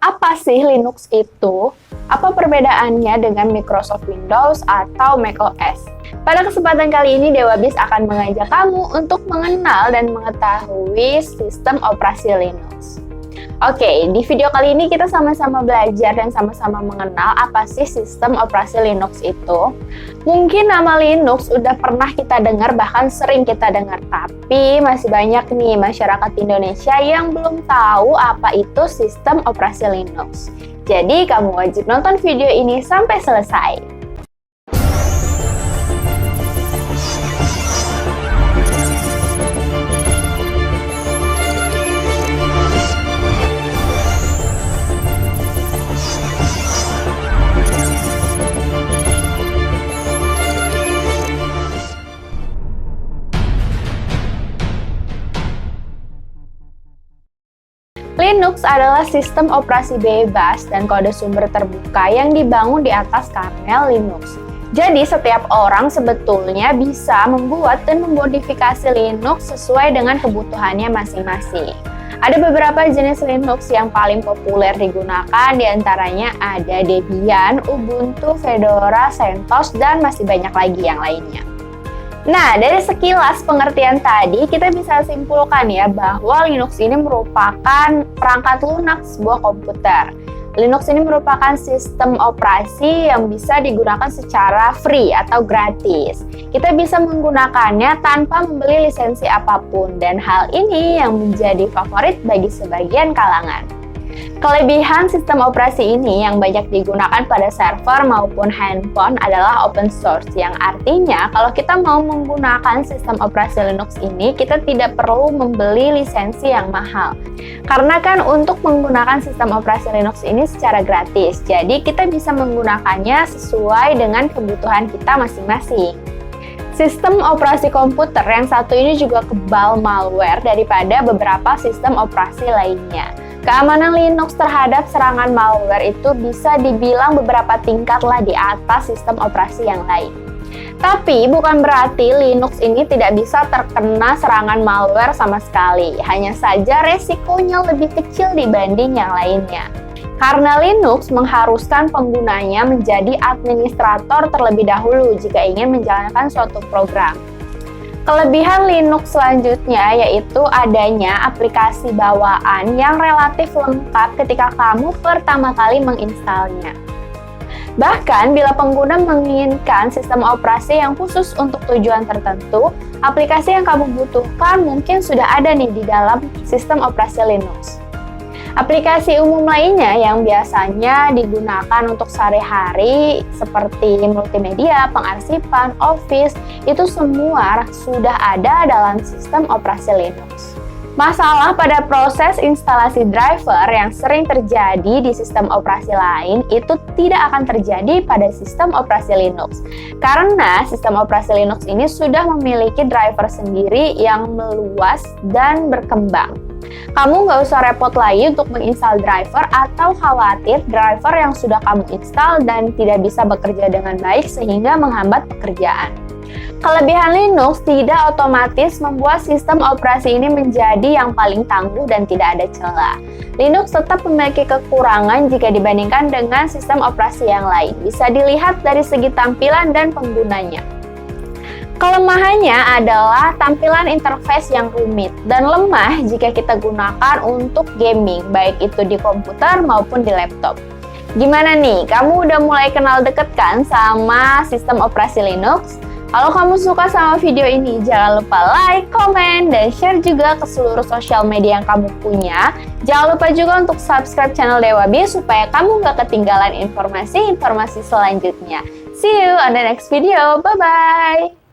Apa sih Linux itu? Apa perbedaannya dengan Microsoft Windows atau macOS? Pada kesempatan kali ini, DewaBiz akan mengajak kamu untuk mengenal dan mengetahui sistem operasi Linux. Oke, di video kali ini kita sama-sama belajar dan sama-sama mengenal apa sih sistem operasi Linux itu. Mungkin nama Linux udah pernah kita dengar, bahkan sering kita dengar, tapi masih banyak nih masyarakat Indonesia yang belum tahu apa itu sistem operasi Linux. Jadi kamu wajib nonton video ini sampai selesai. Linux adalah sistem operasi bebas dan kode sumber terbuka yang dibangun di atas kernel Linux. Jadi setiap orang sebetulnya bisa membuat dan memodifikasi Linux sesuai dengan kebutuhannya masing-masing. Ada beberapa jenis Linux yang paling populer digunakan, diantaranya ada Debian, Ubuntu, Fedora, CentOS, dan masih banyak lagi yang lainnya. Nah, dari sekilas pengertian tadi, kita bisa simpulkan ya bahwa Linux ini merupakan perangkat lunak sebuah komputer. Linux ini merupakan sistem operasi yang bisa digunakan secara free atau gratis. Kita bisa menggunakannya tanpa membeli lisensi apapun, dan hal ini yang menjadi favorit bagi sebagian kalangan. Kelebihan sistem operasi ini yang banyak digunakan pada server maupun handphone adalah open source, yang artinya kalau kita mau menggunakan sistem operasi Linux ini, kita tidak perlu membeli lisensi yang mahal. Karena kan untuk menggunakan sistem operasi Linux ini secara gratis, jadi kita bisa menggunakannya sesuai dengan kebutuhan kita masing-masing. Sistem operasi komputer yang satu ini juga kebal malware daripada beberapa sistem operasi lainnya. Keamanan Linux terhadap serangan malware itu bisa dibilang beberapa tingkat lah di atas sistem operasi yang lain. Tapi bukan berarti Linux ini tidak bisa terkena serangan malware sama sekali. Hanya saja resikonya lebih kecil dibanding yang lainnya. Karena Linux mengharuskan penggunanya menjadi administrator terlebih dahulu jika ingin menjalankan suatu program. Kelebihan Linux selanjutnya yaitu adanya aplikasi bawaan yang relatif lengkap ketika kamu pertama kali menginstalnya. Bahkan bila pengguna menginginkan sistem operasi yang khusus untuk tujuan tertentu, aplikasi yang kamu butuhkan mungkin sudah ada nih di dalam sistem operasi Linux. Aplikasi umum lainnya yang biasanya digunakan untuk sehari-hari seperti multimedia, pengarsipan, Office, itu semua sudah ada dalam sistem operasi Linux. Masalah pada proses instalasi driver yang sering terjadi di sistem operasi lain itu tidak akan terjadi pada sistem operasi Linux. Karena sistem operasi Linux ini sudah memiliki driver sendiri yang meluas dan berkembang. Kamu nggak usah repot lagi untuk menginstal driver atau khawatir driver yang sudah kamu install dan tidak bisa bekerja dengan baik sehingga menghambat pekerjaan. Kelebihan Linux tidak otomatis membuat sistem operasi ini menjadi yang paling tangguh dan tidak ada celah. Linux tetap memiliki kekurangan jika dibandingkan dengan sistem operasi yang lain. Bisa dilihat dari segi tampilan dan penggunanya. Kelemahannya adalah tampilan interface yang rumit dan lemah jika kita gunakan untuk gaming, baik itu di komputer maupun di laptop. Gimana nih, kamu udah mulai kenal deket kan sama sistem operasi Linux? Kalau kamu suka sama video ini, jangan lupa like, komen, dan share juga ke seluruh sosial media yang kamu punya. Jangan lupa juga untuk subscribe channel DewaBiz supaya kamu nggak ketinggalan informasi-informasi selanjutnya. See you on the next video, bye-bye!